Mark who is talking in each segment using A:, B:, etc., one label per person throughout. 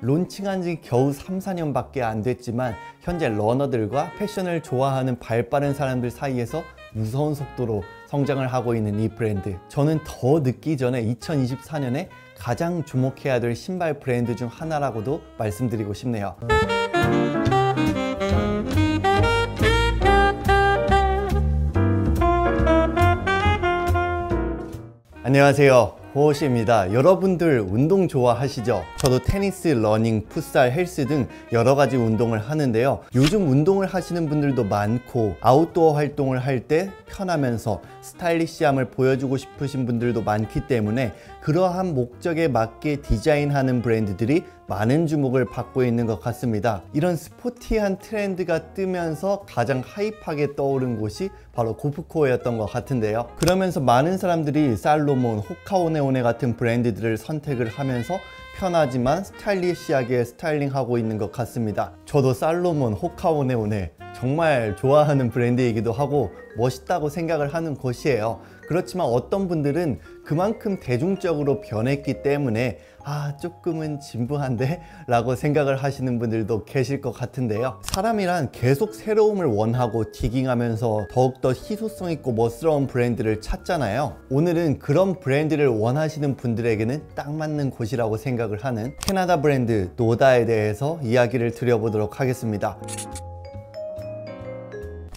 A: 론칭한 지 겨우 3-4년밖에 안 됐지만 현재 러너들과 패션을 좋아하는 발빠른 사람들 사이에서 무서운 속도로 성장을 하고 있는 이 브랜드, 저는 더 늦기 전에 2024년에 가장 주목해야 될 신발 브랜드 중 하나라고도 말씀드리고 싶네요. 안녕하세요, 호호씨입니다. 여러분들 운동 좋아하시죠? 저도 테니스, 러닝, 풋살, 헬스 등 여러 가지 운동을 하는데요. 요즘 운동을 하시는 분들도 많고 아웃도어 활동을 할 때 편하면서 스타일리시함을 보여주고 싶으신 분들도 많기 때문에 그러한 목적에 맞게 디자인하는 브랜드들이 많은 주목을 받고 있는 것 같습니다. 이런 스포티한 트렌드가 뜨면서 가장 하이파게 떠오른 곳이 바로 고프코어였던 것 같은데요. 그러면서 많은 사람들이 살로몬, 호카오네오네 같은 브랜드들을 선택을 하면서 편하지만 스타일리시하게 스타일링하고 있는 것 같습니다. 저도 살로몬, 호카오네오네 정말 좋아하는 브랜드이기도 하고 멋있다고 생각을 하는 곳이에요. 그렇지만 어떤 분들은 그만큼 대중적으로 변했기 때문에 조금은 진부한데? 라고 생각을 하시는 분들도 계실 것 같은데요. 사람이란 계속 새로움을 원하고 디깅하면서 더욱더 희소성 있고 멋스러운 브랜드를 찾잖아요. 오늘은 그런 브랜드를 원하시는 분들에게는 딱 맞는 곳이라고 생각을 하는 캐나다 브랜드 노다에 대해서 이야기를 드려보도록 하겠습니다.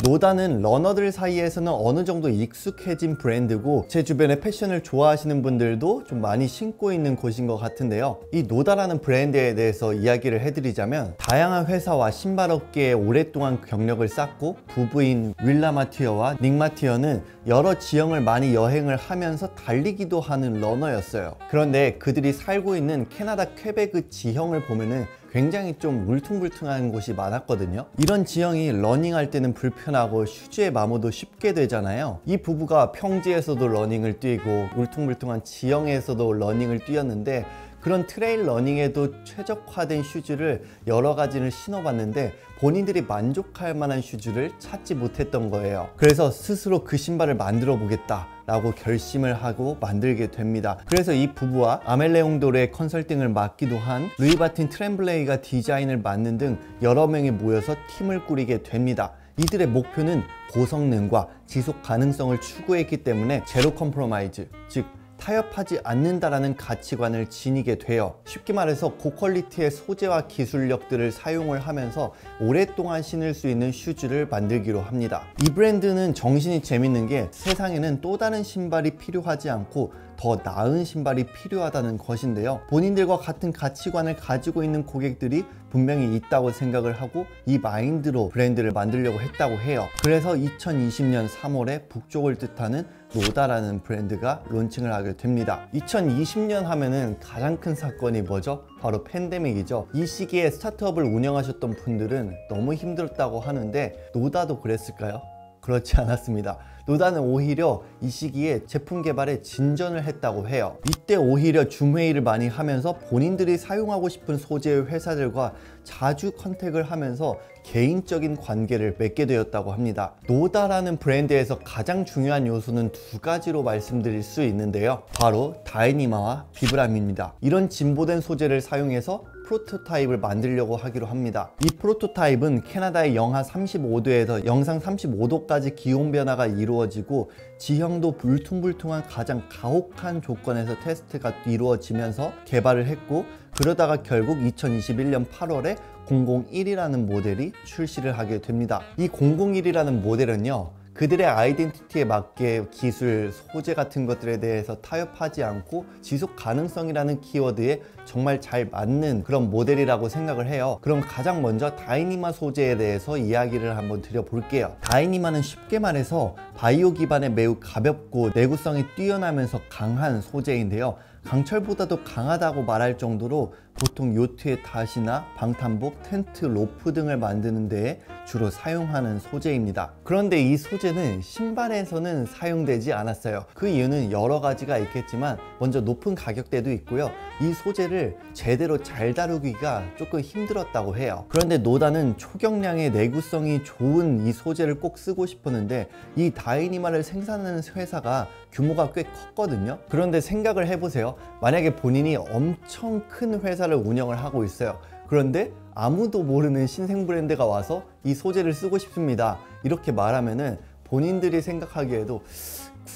A: 노다는 러너들 사이에서는 어느 정도 익숙해진 브랜드고 제 주변에 패션을 좋아하시는 분들도 좀 많이 신고 있는 곳인 것 같은데요. 이 노다라는 브랜드에 대해서 이야기를 해드리자면 다양한 회사와 신발 업계에 오랫동안 경력을 쌓고 부부인 윌라 마티어와 닉 마티어는 여러 지형을 많이 여행을 하면서 달리기도 하는 러너였어요. 그런데 그들이 살고 있는 캐나다 퀘베크 지형을 보면은 굉장히 좀 울퉁불퉁한 곳이 많았거든요. 이런 지형이 러닝할 때는 불편하고 슈즈의 마모도 쉽게 되잖아요. 이 부부가 평지에서도 러닝을 뛰고 울퉁불퉁한 지형에서도 러닝을 뛰었는데 그런 트레일 러닝에도 최적화된 슈즈를 여러 가지를 신어봤는데 본인들이 만족할 만한 슈즈를 찾지 못했던 거예요. 그래서 스스로 그 신발을 만들어 보겠다 라고 결심을 하고 만들게 됩니다. 그래서 이 부부와 아멜레옹도르의 컨설팅을 맡기도 한 루이바틴 트렘블레이가 디자인을 맡는 등 여러 명이 모여서 팀을 꾸리게 됩니다. 이들의 목표는 고성능과 지속 가능성을 추구했기 때문에 제로 컴프로마이즈, 즉 타협하지 않는다라는 가치관을 지니게 돼요. 쉽게 말해서 고퀄리티의 소재와 기술력들을 사용을 하면서 오랫동안 신을 수 있는 슈즈를 만들기로 합니다. 이 브랜드는 정신이 재밌는 게 세상에는 또 다른 신발이 필요하지 않고 더 나은 신발이 필요하다는 것인데요. 본인들과 같은 가치관을 가지고 있는 고객들이 분명히 있다고 생각을 하고 이 마인드로 브랜드를 만들려고 했다고 해요. 그래서 2020년 3월에 북쪽을 뜻하는 노다라는 브랜드가 론칭을 하게 됩니다. 2020년 하면은 가장 큰 사건이 뭐죠? 바로 팬데믹이죠. 이 시기에 스타트업을 운영하셨던 분들은 너무 힘들었다고 하는데 노다도 그랬을까요? 그렇지 않았습니다. 노다는 오히려 이 시기에 제품 개발에 진전을 했다고 해요. 이때 오히려 줌회의를 많이 하면서 본인들이 사용하고 싶은 소재의 회사들과 자주 컨택을 하면서 개인적인 관계를 맺게 되었다고 합니다. 노다라는 브랜드에서 가장 중요한 요소는 두 가지로 말씀드릴 수 있는데요. 바로 다이니마와 비브람입니다. 이런 진보된 소재를 사용해서 프로토타입을 만들려고 하기로 합니다. 이 프로토타입은 캐나다의 영하 35도에서 영상 35도까지 기온 변화가 이루어지고 지형도 울퉁불퉁한 가장 가혹한 조건에서 테스트가 이루어지면서 개발을 했고 그러다가 결국 2021년 8월에 001이라는 모델이 출시를 하게 됩니다. 이 001이라는 모델은요, 그들의 아이덴티티에 맞게 기술, 소재 같은 것들에 대해서 타협하지 않고 지속 가능성이라는 키워드에 정말 잘 맞는 그런 모델이라고 생각을 해요. 그럼 가장 먼저 다이니마 소재에 대해서 이야기를 한번 드려볼게요. 다이니마는 쉽게 말해서 바이오 기반에 매우 가볍고 내구성이 뛰어나면서 강한 소재인데요. 강철보다도 강하다고 말할 정도로 보통 요트의 닷이나 방탄복, 텐트, 로프 등을 만드는 데에 주로 사용하는 소재입니다. 그런데 이 소재는 신발에서는 사용되지 않았어요. 그 이유는 여러 가지가 있겠지만 먼저 높은 가격대도 있고요. 이 소재를 제대로 잘 다루기가 조금 힘들었다고 해요. 그런데 노다는 초경량의 내구성이 좋은 이 소재를 꼭 쓰고 싶었는데 이 다이니마를 생산하는 회사가 규모가 꽤 컸거든요. 그런데 생각을 해보세요. 만약에 본인이 엄청 큰 회사를 회사를 운영을 하고 있어요. 그런데 아무도 모르는 신생 브랜드가 와서 이 소재를 쓰고 싶습니다 이렇게 말하면은 본인들이 생각하기에도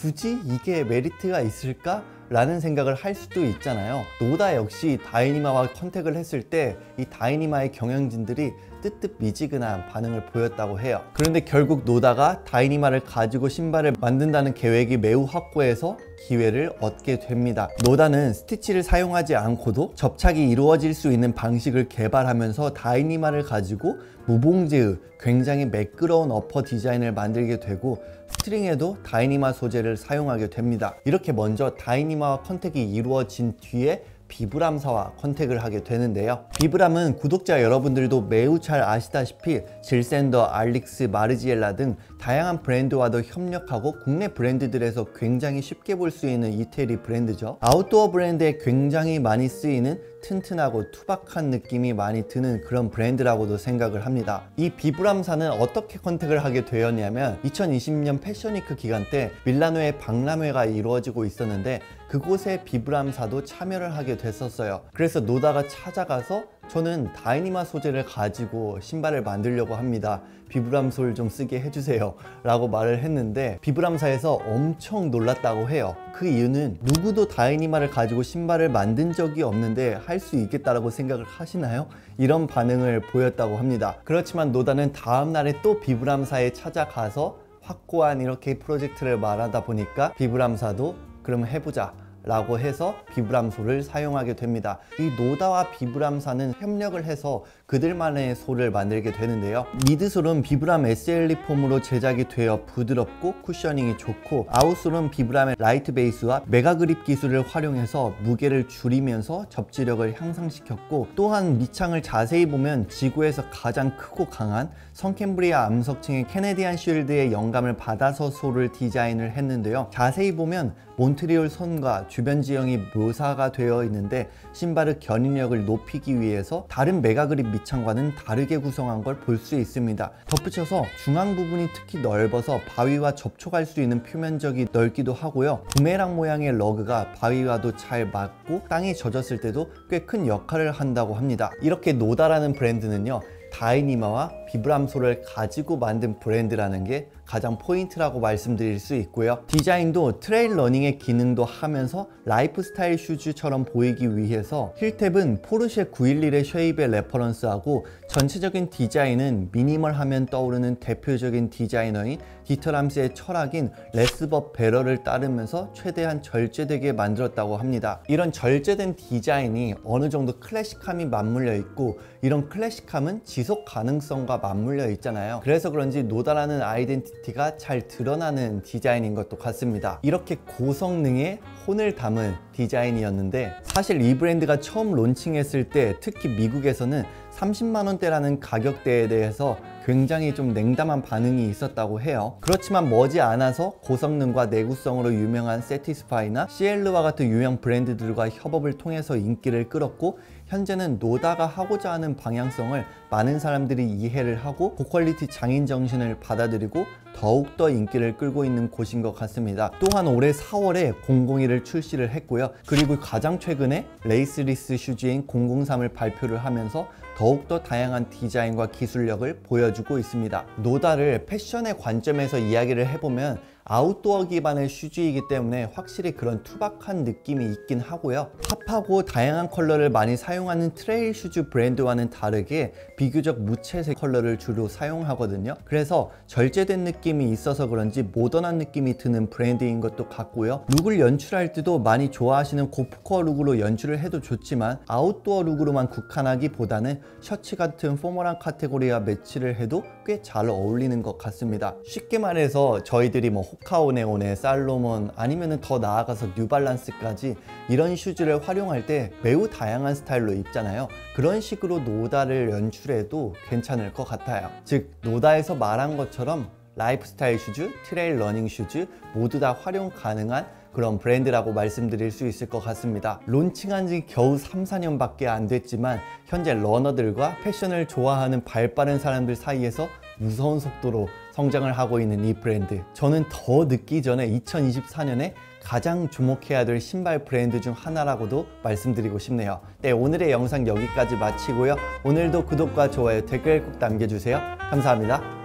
A: 굳이 이게 메리트가 있을까? 라는 생각을 할 수도 있잖아요. 노다 역시 다이니마와 컨택을 했을 때 이 다이니마의 경영진들이 뜨뜻미지근한 반응을 보였다고 해요. 그런데 결국 노다가 다이니마를 가지고 신발을 만든다는 계획이 매우 확고해서 기회를 얻게 됩니다. 노다는 스티치를 사용하지 않고도 접착이 이루어질 수 있는 방식을 개발하면서 다이니마를 가지고 무봉제의 굉장히 매끄러운 어퍼 디자인을 만들게 되고 스트링에도 다이니마 소재를 사용하게 됩니다. 이렇게 먼저 다이니마와 컨택이 이루어진 뒤에 비브람사와 컨택을 하게 되는데요. 비브람은 구독자 여러분들도 매우 잘 아시다시피 질샌더, 알릭스, 마르지엘라 등 다양한 브랜드와도 협력하고 국내 브랜드들에서 굉장히 쉽게 볼 수 있는 이태리 브랜드죠. 아웃도어 브랜드에 굉장히 많이 쓰이는 튼튼하고 투박한 느낌이 많이 드는 그런 브랜드라고도 생각을 합니다. 이 비브람사는 어떻게 컨택을 하게 되었냐면 2020년 패션위크 기간 때 밀라노의 박람회가 이루어지고 있었는데 그곳에 비브람사도 참여를 하게 됐었어요. 그래서 노다가 찾아가서 저는 다이니마 소재를 가지고 신발을 만들려고 합니다. 비브람 솔 좀 쓰게 해주세요 라고 말을 했는데 비브람사에서 엄청 놀랐다고 해요. 그 이유는 누구도 다이니마를 가지고 신발을 만든 적이 없는데 할 수 있겠다라고 생각을 하시나요? 이런 반응을 보였다고 합니다. 그렇지만 노다는 다음날에 또 비브람사에 찾아가서 확고한 이렇게 프로젝트를 말하다 보니까 비브람사도 그럼 해보자 라고 해서 비브람솔을 사용하게 됩니다. 이 노다와 비브람사는 협력을 해서 그들만의 솔을 만들게 되는데요. 미드솔은 비브람 SLE 폼으로 제작이 되어 부드럽고 쿠셔닝이 좋고, 아웃솔은 비브람의 라이트 베이스와 메가 그립 기술을 활용해서 무게를 줄이면서 접지력을 향상시켰고, 또한 밑창을 자세히 보면 지구에서 가장 크고 강한 성캠브리아 암석층의 캐네디안 쉴드의 영감을 받아서 솔을 디자인을 했는데요. 자세히 보면 몬트리올 선과 주변 지형이 묘사가 되어 있는데 신발의 견인력을 높이기 위해서 다른 메가 그립 밑창과는 다르게 구성한 걸 볼 수 있습니다. 덧붙여서 중앙 부분이 특히 넓어서 바위와 접촉할 수 있는 표면적이 넓기도 하고요. 부메랑 모양의 러그가 바위와도 잘 맞고 땅이 젖었을 때도 꽤 큰 역할을 한다고 합니다. 이렇게 노다라는 브랜드는요, 다이니마와 비브람솔을 가지고 만든 브랜드라는 게 가장 포인트라고 말씀드릴 수 있고요. 디자인도 트레일 러닝의 기능도 하면서 라이프스타일 슈즈처럼 보이기 위해서 힐탭은 포르쉐 911의 쉐입에 레퍼런스하고, 전체적인 디자인은 미니멀하면 떠오르는 대표적인 디자이너인 디터 람스의 철학인 레스버 베러를 따르면서 최대한 절제되게 만들었다고 합니다. 이런 절제된 디자인이 어느 정도 클래식함이 맞물려 있고, 이런 클래식함은 지속 가능성과 맞물려 있잖아요. 그래서 그런지 노다라는 아이덴티티가 잘 드러나는 디자인인 것도 같습니다. 이렇게 고성능의 혼을 담은 디자인이었는데, 사실 이 브랜드가 처음 론칭했을 때 특히 미국에서는 30만원대라는 가격대에 대해서 굉장히 좀 냉담한 반응이 있었다고 해요. 그렇지만 머지않아서 고성능과 내구성으로 유명한 세티스파이나 시엘르와 같은 유명 브랜드들과 협업을 통해서 인기를 끌었고, 현재는 노다가 하고자 하는 방향성을 많은 사람들이 이해를 하고 고퀄리티 장인 정신을 받아들이고 더욱더 인기를 끌고 있는 곳인 것 같습니다. 또한 올해 4월에 001을 출시를 했고요. 그리고 가장 최근에 레이스리스 슈즈인 003을 발표를 하면서 더욱더 다양한 디자인과 기술력을 보여주고 있습니다. 노다를 패션의 관점에서 이야기를 해보면 아웃도어 기반의 슈즈이기 때문에 확실히 그런 투박한 느낌이 있긴 하고요. 팝하고 다양한 컬러를 많이 사용하는 트레일 슈즈 브랜드와는 다르게 비교적 무채색 컬러를 주로 사용하거든요. 그래서 절제된 느낌이 있어서 그런지 모던한 느낌이 드는 브랜드인 것도 같고요. 룩을 연출할 때도 많이 좋아하시는 고프코어 룩으로 연출을 해도 좋지만, 아웃도어 룩으로만 국한하기보다는 셔츠 같은 포멀한 카테고리와 매치를 해도 꽤 잘 어울리는 것 같습니다. 쉽게 말해서 저희들이 호카오네온의 살로몬, 아니면 더 나아가서 뉴발란스까지 이런 슈즈를 활용할 때 매우 다양한 스타일로 입잖아요. 그런 식으로 노다를 연출해도 괜찮을 것 같아요. 즉, 노다에서 말한 것처럼 라이프스타일 슈즈, 트레일 러닝 슈즈 모두 다 활용 가능한 그런 브랜드라고 말씀드릴 수 있을 것 같습니다. 론칭한 지 겨우 3-4년밖에 안 됐지만 현재 러너들과 패션을 좋아하는 발빠른 사람들 사이에서 무서운 속도로 성장을 하고 있는 이 브랜드, 저는 더 늦기 전에 2024년에 가장 주목해야 될 신발 브랜드 중 하나라고도 말씀드리고 싶네요. 네, 오늘의 영상 여기까지 마치고요. 오늘도 구독과 좋아요, 댓글 꼭 남겨주세요. 감사합니다.